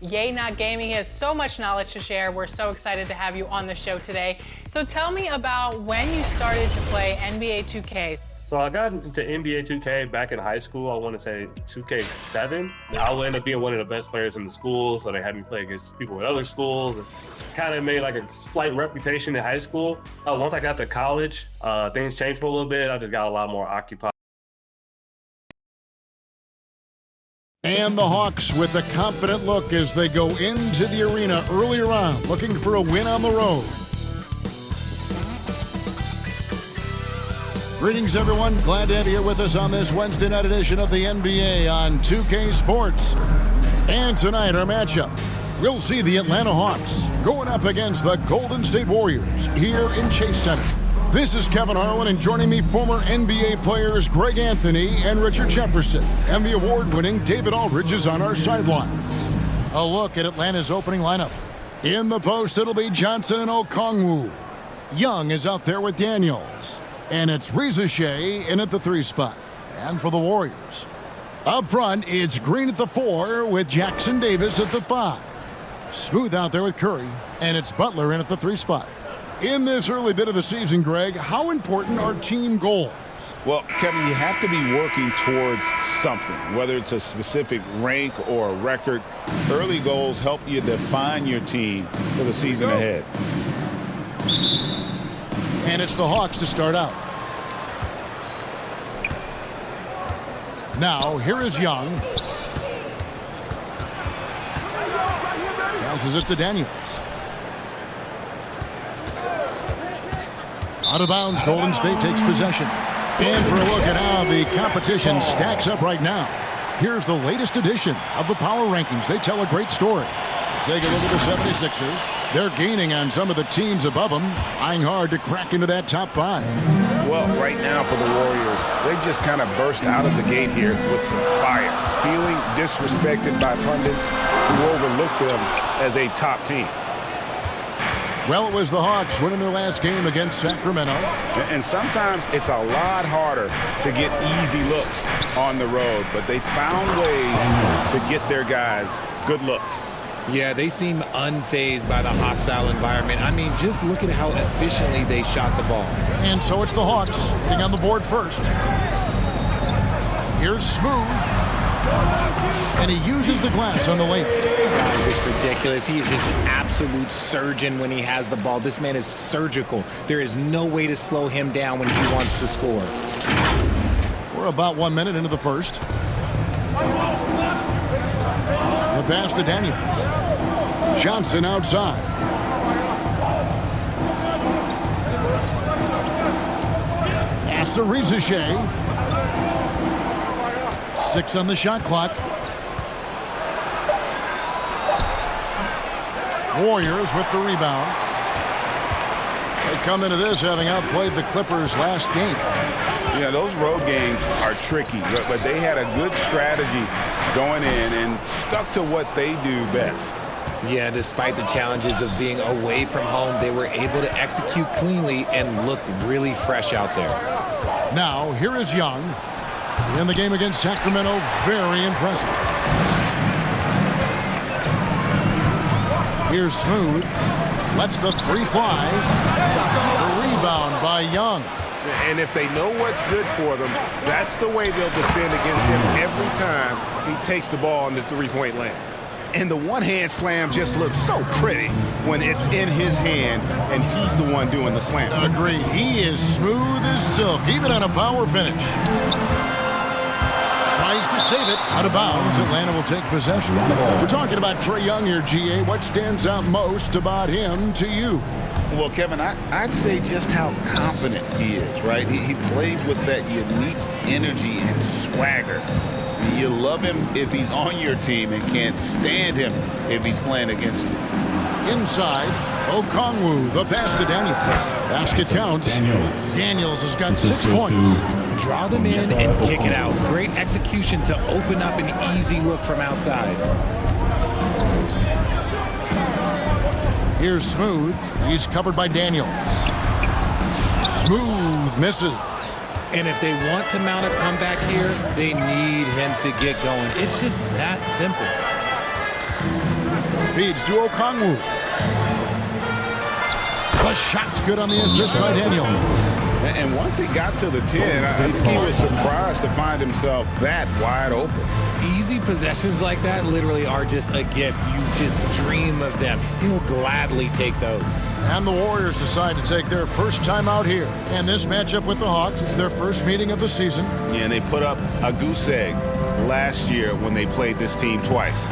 Yay Not Gaming. He has so much knowledge to share. We're so excited to have you on the show today. So tell me about when you started to play NBA 2K. So I got into NBA 2K back in high school. I want to say 2K7. I will end up being one of the best players in the school, so they had me play against people at other schools. Kind of made like a slight reputation in high school. Once I got to college, things changed for a little bit. I just got a lot more occupied. And the Hawks with a confident look as they go into the arena earlier on, looking for a win on the road. Greetings, everyone. Glad to have you here with us on this Wednesday night edition of the NBA on 2K Sports. And tonight, our matchup, we'll see the Atlanta Hawks going up against the Golden State Warriors here in Chase Center. This is Kevin Harlan, and joining me, former NBA players Greg Anthony and Richard Jefferson. And the award-winning David Aldridge is on our sideline. A look at Atlanta's opening lineup. In the post, it'll be Johnson and Okongwu. Young is out there with Daniels. And it's Reza Shea in at the 3 spot. And for the Warriors, up front, it's Green at the 4 with Jackson Davis at the 5. Smooth out there with Curry. And it's Butler in at the 3 spot. In this early bit of the season, Greg, how important are team goals? Well, Kevin, you have to be working towards something, whether it's a specific rank or a record. Early goals help you define your team for the season ahead. And it's the Hawks to start out. Now, here is Young. Passes it to Daniels. Out of bounds, Golden State takes possession. And for a look at how the competition stacks up right now. Here's the latest edition of the Power Rankings. They tell a great story. Take a look at the 76ers. They're gaining on some of the teams above them, trying hard to crack into that top 5. Well, right now for the Warriors, they just kind of burst out of the gate here with some fire, feeling disrespected by pundits who overlooked them as a top team. Well, it was the Hawks winning their last game against Sacramento. And sometimes it's a lot harder to get easy looks on the road, but they found ways to get their guys good looks. Yeah, they seem unfazed by the hostile environment. I mean, just look at how efficiently they shot the ball. And so it's the Hawks getting on the board first. Here's Smooth. And he uses the glass on the layup. God, it's ridiculous. He is just an absolute surgeon when he has the ball. This man is surgical. There is no way to slow him down when he wants to score. We're about 1 minute into the first. The pass to Daniels. Johnson outside. Pass to Reza Shea. 6 on the shot clock. Warriors with the rebound. They come into this having outplayed the Clippers last game. Yeah, those road games are tricky, but they had a good strategy going in and stuck to what they do best. Yeah, despite the challenges of being away from home, they were able to execute cleanly and look really fresh out there. Now, here is Young. In the game against Sacramento, very impressive. Here's Smooth. Lets the 3 fly. The rebound by Young. And if they know what's good for them, that's the way they'll defend against him every time he takes the ball in the three-point lane. And the one-hand slam just looks so pretty when it's in his hand and he's the one doing the slam. Agreed. He is smooth as silk, even on a power finish. Tries to save it. Out of bounds. Atlanta will take possession. We're talking about Trae Young here, GA. What stands out most about him to you? Well, Kevin, I'd say just how confident he is, right? He plays with that unique energy and swagger. You love him if he's on your team and can't stand him if he's playing against you. Inside, Okongwu, the pass to Daniels. Basket counts. Daniels has got 6 points. Draw them in and kick it out. Great execution to open up an easy look from outside. Here's Smooth. He's covered by Daniels. Smooth misses. And if they want to mount a comeback here, they need him to get going. It's just that simple. Feeds to Okongwu. The shot's good on the assist by Daniel. And once he got to the 10, I think he was surprised to find himself that wide open. Easy possessions like that literally are just a gift. You just dream of them. He'll gladly take those. And the Warriors decide to take their first time out here. And this matchup with the Hawks, it's their first meeting of the season. Yeah, and they put up a goose egg last year when they played this team twice.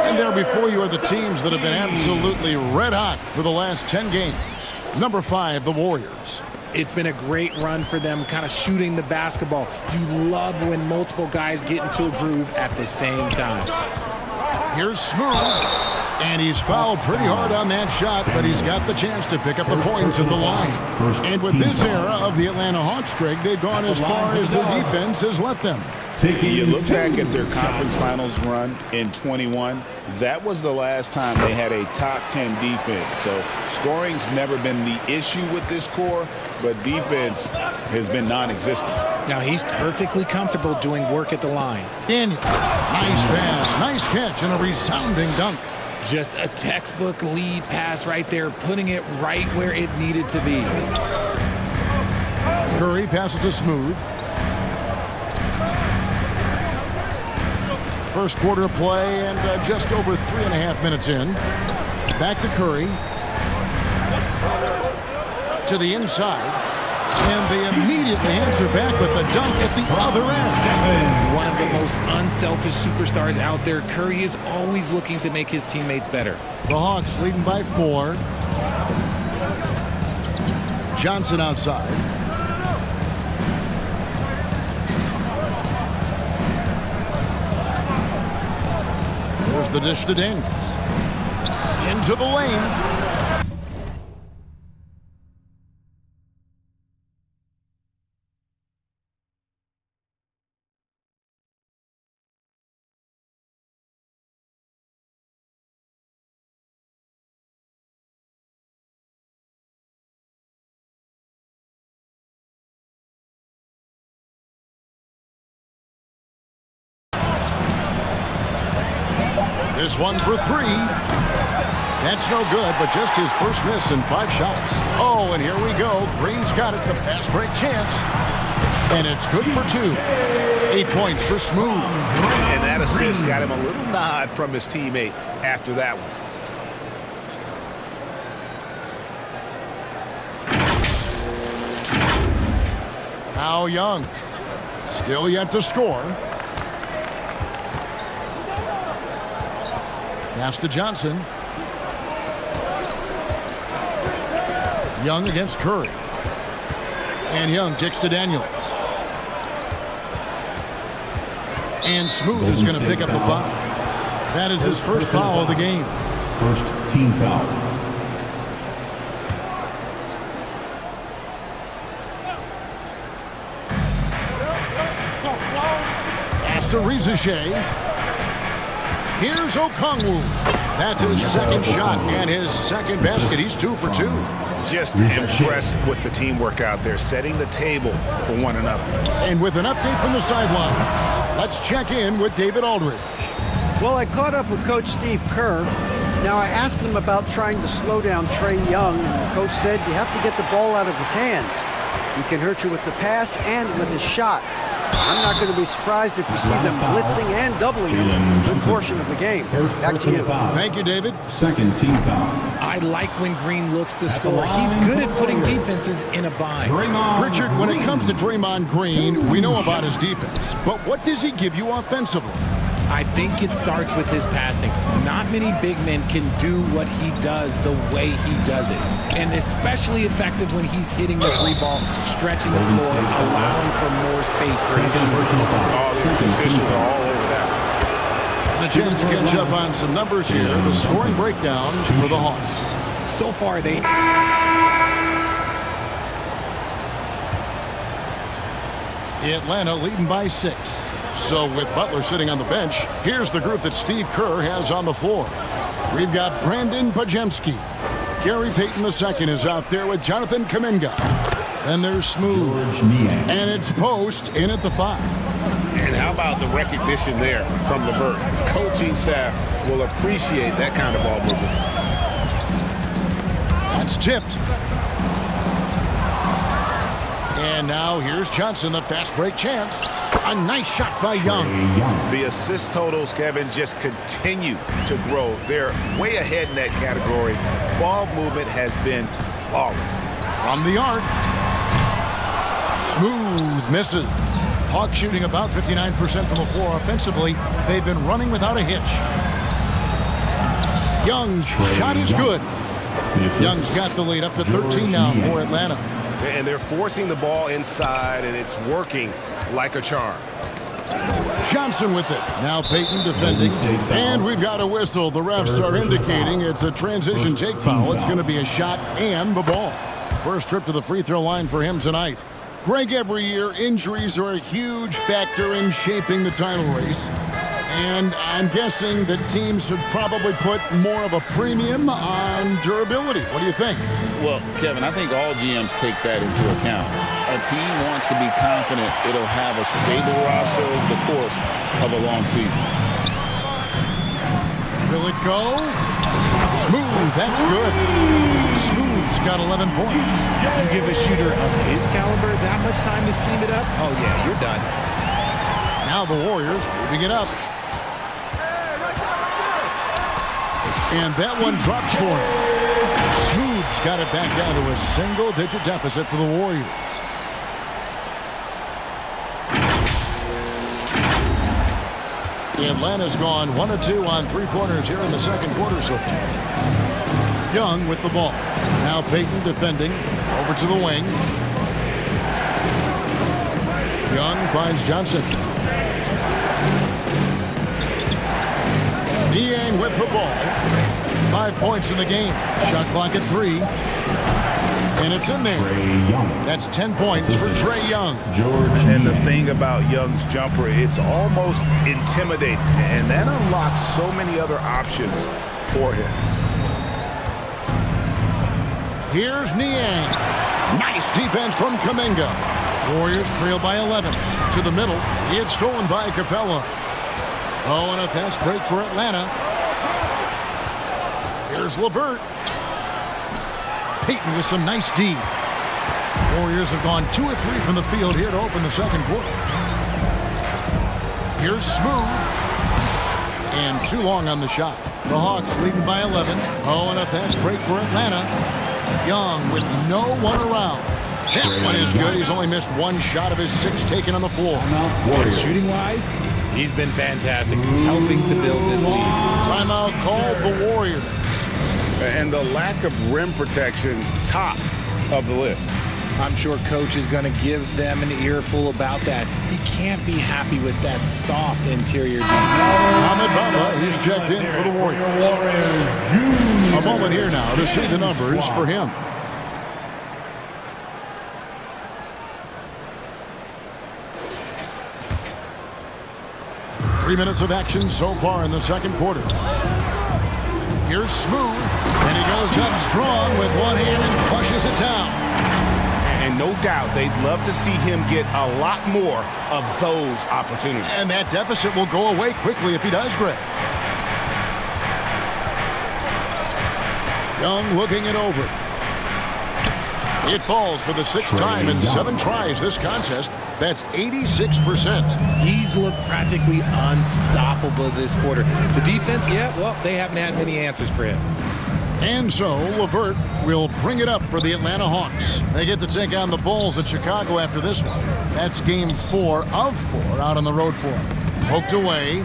And there before you are the teams that have been absolutely red hot for the last 10 games. Number 5, the Warriors. It's been a great run for them, kind of shooting the basketball. You love when multiple guys get into a groove at the same time. Here's Smooth. And he's fouled pretty hard on that shot, but he's got the chance to pick up the points at the line. And with this era of the Atlanta Hawks, Greg, they've gone as far as their defense has let them. You look back at their conference finals run in 21, that was the last time they had a top 10 defense. So scoring's never been the issue with this core, but defense has been non-existent. Now he's perfectly comfortable doing work at the line. Daniel, nice pass, nice catch, and a resounding dunk. Just a textbook lead pass right there, putting it right where it needed to be. Curry passes to Smooth. First quarter play and just over 3.5 minutes in. Back to Curry. To the inside. And they immediately answer back with the dunk at the other end. One of the most unselfish superstars out there. Curry is always looking to make his teammates better. The Hawks leading by 4. Johnson outside. There's the dish to Daniels. Into the lane. This one for 3. That's no good, but just his first miss in 5 shots. Oh, and here we go. Green's got it, the fast break chance. And it's good for 2. 8 points for Smooth. And that assist got him a little nod from his teammate after that one. Now Young. Still yet to score. Pass to Johnson. Young against Curry. And Young kicks to Daniels. And Smooth is going to pick up the foul. That is his first foul of the game. First team foul. Pass to Rizichet. Here's Okongwu. That's his second shot and his second basket. He's 2 for 2. Just impressed with the teamwork out there, setting the table for one another. And with an update from the sidelines, let's check in with David Aldridge. Well, I caught up with Coach Steve Kerr. Now, I asked him about trying to slow down Trae Young, and the coach said you have to get the ball out of his hands. He can hurt you with the pass and with his shot. I'm not going to be surprised if you see them blitzing and doubling him a good portion of the game. Back to you. Thank you, David. Second team foul. I like when Green looks to score. He's good at putting defenses in a bind. Richard, when it comes to Draymond Green, we know about his defense. But what does he give you offensively? I think it starts with his passing. Not many big men can do what he does the way he does it. And especially effective when he's hitting the 3-ball, stretching the floor, allowing for more space for his shooting. All the officials are all over that. And a chance to catch up on some numbers here. The scoring breakdown for the Hawks. So far, they... Atlanta leading by 6. So with Butler sitting on the bench, here's the group that Steve Kerr has on the floor. We've got Brandon Pajemski. Gary Payton II is out there with Jonathan Kuminga. Then there's Smooth. And it's Post in at the 5. And how about the recognition there from LeVert? The coaching staff will appreciate that kind of ball movement. That's tipped. And now here's Johnson, the fast break chance. A nice shot by Young. The assist totals, Kevin, just continue to grow. They're way ahead in that category. Ball movement has been flawless. From the arc. Smooth misses. Hawks shooting about 59% from the floor offensively. They've been running without a hitch. Young's shot is good. Young's got the lead up to 13 now for Atlanta. And they're forcing the ball inside, and it's working like a charm. Johnson with it. Now Payton defending. And we've got a whistle. The refs are indicating it's a transition take foul. It's going to be a shot and the ball. First trip to the free throw line for him tonight. Greg, every year, injuries are a huge factor in shaping the title race. And I'm guessing that teams should probably put more of a premium on durability. What do you think? Well, Kevin, I think all GMs take that into account. A team wants to be confident it'll have a stable roster over the course of a long season. Will it go? Smooth, that's good. Smooth's got 11 points. You give a shooter of his caliber that much time to seam it up? Oh, yeah, you're done. Now the Warriors moving it up. And that one drops for him. Smooth's got it back down to a single-digit deficit for the Warriors. Atlanta's gone 1 of 2 on three-pointers here in the second quarter so far. Young with the ball. Now Payton defending. Over to the wing. Young finds Johnson. Niang with the ball. 5 points in the game. Shot clock at 3. And it's in there. That's 10 points for Trae Young. And the thing about Young's jumper, it's almost intimidating. And that unlocks so many other options for him. Here's Niang. Nice defense from Kuminga. Warriors trail by 11. To the middle. He had stolen by Capella. Oh, and a fast break for Atlanta. Here's LeVert. Payton with some nice D. Warriors have gone 2 of 3 from the field here to open the second quarter. Here's Smooth. And too long on the shot. The Hawks leading by 11. Oh, and a fast break for Atlanta. Young with no one around. That one is good. He's only missed 1 shot of his 6 taken on the floor. And shooting-wise, he's been fantastic, helping to build this lead. Timeout called the Warriors. And the lack of rim protection, top of the list. I'm sure Coach is going to give them an earful about that. He can't be happy with that soft interior defense. Ahmed Bamba, he's checked in for the Warriors. A moment here now to see the numbers for him. Three minutes of action so far in the second quarter. Here's Smooth, and he goes up strong with one hand and flushes it down. And no doubt they'd love to see him get a lot more of those opportunities. And that deficit will go away quickly if he does, Greg. Young looking it over. It falls for the 6th time in 7 tries this contest. That's 86%. He's looked practically unstoppable this quarter. The defense, yeah, well, they haven't had many answers for him. And so LeVert will bring it up for the Atlanta Hawks. They get to take on the Bulls at Chicago after this one. That's game 4 of 4 out on the road for him. Poked away.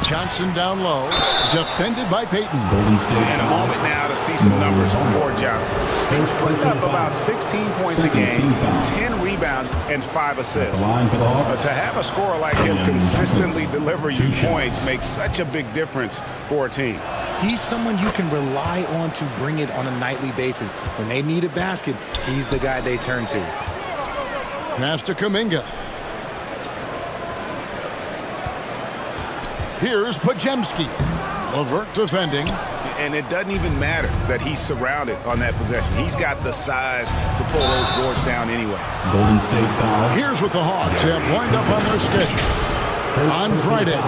Johnson down low, defended by Payton. And a moment now to see some numbers for Johnson. He's putting up about 16 points a game, 10 rebounds, and 5 assists. To have a scorer like him consistently deliver you points makes such a big difference for a team. He's someone you can rely on to bring it on a nightly basis. When they need a basket, he's the guy they turn to. Pass to Kuminga. Here's Pajemski. LeVert defending. And it doesn't even matter that he's surrounded on that possession. He's got the size to pull those boards down anyway. Golden State foul. Here's what the Hawks have lined up on their schedule. On Friday,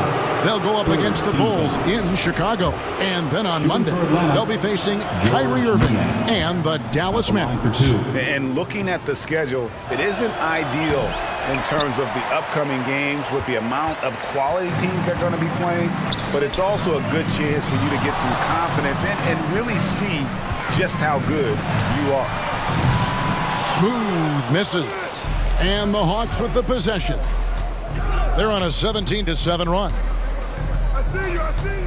they'll go up against the Bulls in Chicago. And then on Monday, they'll be facing Kyrie Irving and the Dallas Mavericks. And looking at the schedule, it isn't ideal in terms of the upcoming games with the amount of quality teams they're going to be playing, but it's also a good chance for you to get some confidence and really see just how good you are. Smooth misses. And the Hawks with the possession. They're on a 17-7 run. I see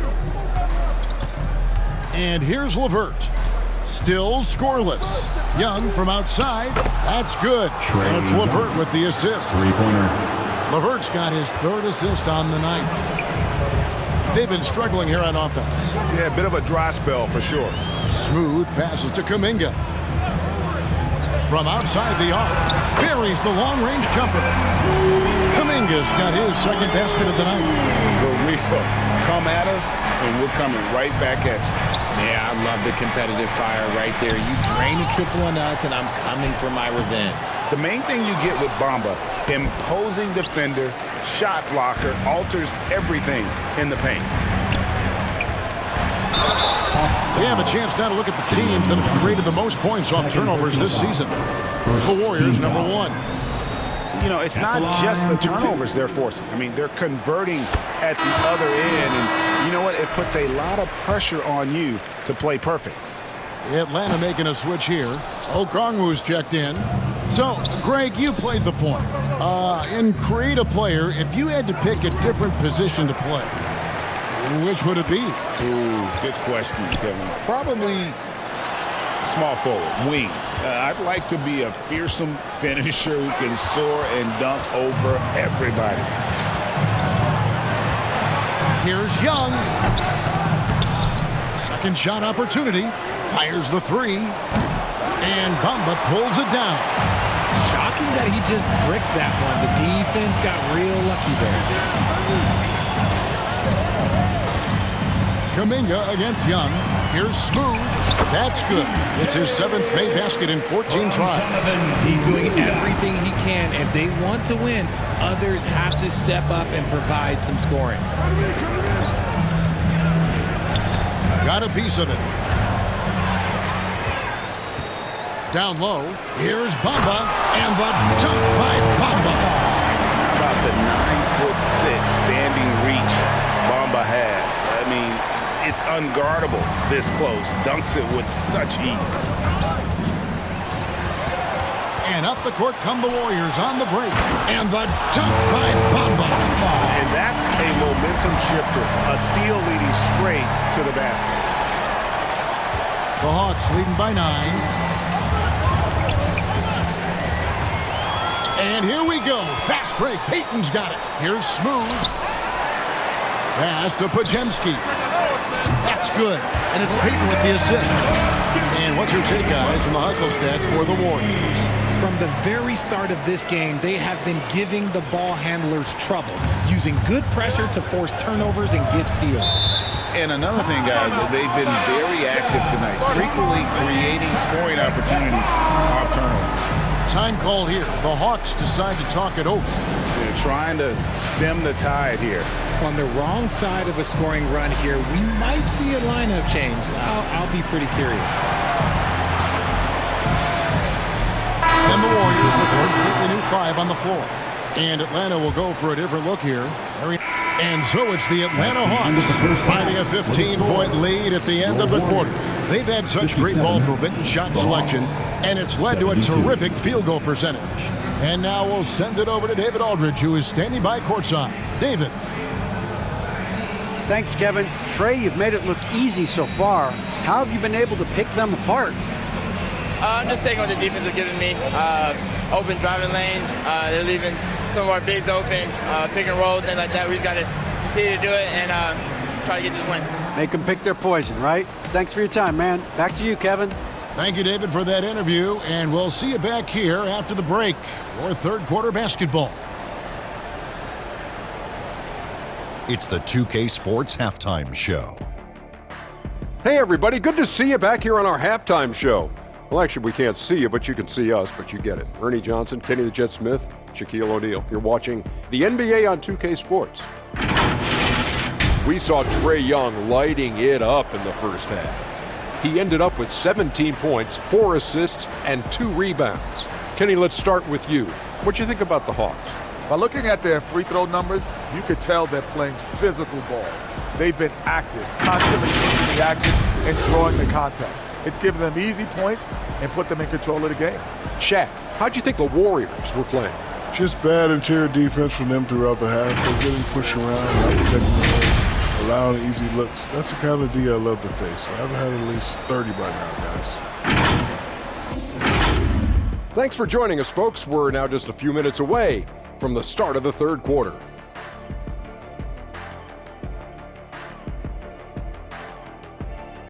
you. And here's LeVert. Still scoreless. Young from outside. That's good. And it's LeVert with the assist. Three-pointer. LeVert's got his third assist on the night. They've been struggling here on offense. Yeah, a bit of a dry spell for sure. Smooth passes to Kuminga. From outside the arc, buries the long-range jumper. Kuminga's got his second basket of the night. The real come at us, and we're coming right back at you. Yeah, I love the competitive fire right there. You drain a triple on us, and I'm coming for my revenge. The main thing you get with Bamba, imposing defender, shot blocker, alters everything in the paint. We have a chance now to look at the teams that have created the most points off turnovers this season. The Warriors, number one. You know, it's not just the turnovers they're forcing. I mean, they're converting at the other end, and you know what? It puts a lot of pressure on you to play perfect. Atlanta making a switch here. Okongwu's checked in. So, Greg, you played the point. In create a player, if you had to pick a different position to play, which would it be? Ooh, good question, Kevin. Probably small forward, wing. I'd like to be a fearsome finisher who can soar and dunk over everybody. Here's Young. Second shot opportunity. Fires the three. And Bamba pulls it down. Shocking that he just bricked that one. The defense got real lucky there. Kuminga against Young. Here's Smooth. That's good. It's his seventh made basket in 14 tries. He's doing everything he can. If they want to win, others have to step up and provide some scoring. Got a piece of it. Down low. Here's Bamba. And the dunk by Bamba. How about the 9'6" standing reach Bamba has? I mean, it's unguardable this close. Dunks it with such ease. And up the court come the Warriors on the break. And the dunk by Bamba. And that's a momentum shifter. A steal leading straight to the basket. The Hawks leading by 9. And here we go. Fast break. Payton's got it. Here's Smooth. Pass to Pajemski. That's good. And it's Payton with the assist. And what's your take, guys, on the hustle stats for the Warriors? From the very start of this game, they have been giving the ball handlers trouble, using good pressure to force turnovers and get steals. And another thing, guys, they've been very active tonight, frequently creating scoring opportunities off turnovers. Time call here. The Hawks decide to talk it over. They're trying to stem the tide here. On the wrong side of a scoring run here, we might see a lineup change. I'll be pretty curious. And the Warriors with a completely new 5 on the floor. And Atlanta will go for a different look here. And so it's the Atlanta Hawks finding a 15-point lead at the end of the quarter. They've had such great ball movement and shot selection, and it's led to a terrific field goal percentage. And now we'll send it over to David Aldridge, who is standing by courtside. David. Thanks, Kevin. Trey, you've made it look easy so far. How have you been able to pick them apart? I'm just taking what the defense is giving me. Open driving lanes. They're leaving some of our bigs open, pick and roll, things like that. We just got to continue to do it and try to get this win. Make them pick their poison, right? Thanks for your time, man. Back to you, Kevin. Thank you, David, for that interview, and we'll see you back here after the break for third quarter basketball. It's the 2K Sports Halftime Show. Hey, everybody. Good to see you back here on our halftime show. Well, actually, we can't see you, but you can see us, but you get it. Ernie Johnson, Kenny the Jet Smith, Shaquille O'Neal. You're watching the NBA on 2K Sports. We saw Trae Young lighting it up in the first half. He ended up with 17 points, 4 assists, and 2 rebounds. Kenny, let's start with you. What do you think about the Hawks? By looking at their free throw numbers, you could tell they're playing physical ball. They've been active, constantly taking the action and drawing the contact. It's given them easy points and put them in control of the game. Shaq, how'd you think the Warriors were playing? Just bad interior defense from them throughout the half. They're getting pushed around, not protecting the rim, allowing easy looks. That's the kind of D I love to face. I've had at least 30 by now, guys. Thanks for joining us, folks. We're now just a few minutes away from the start of the third quarter.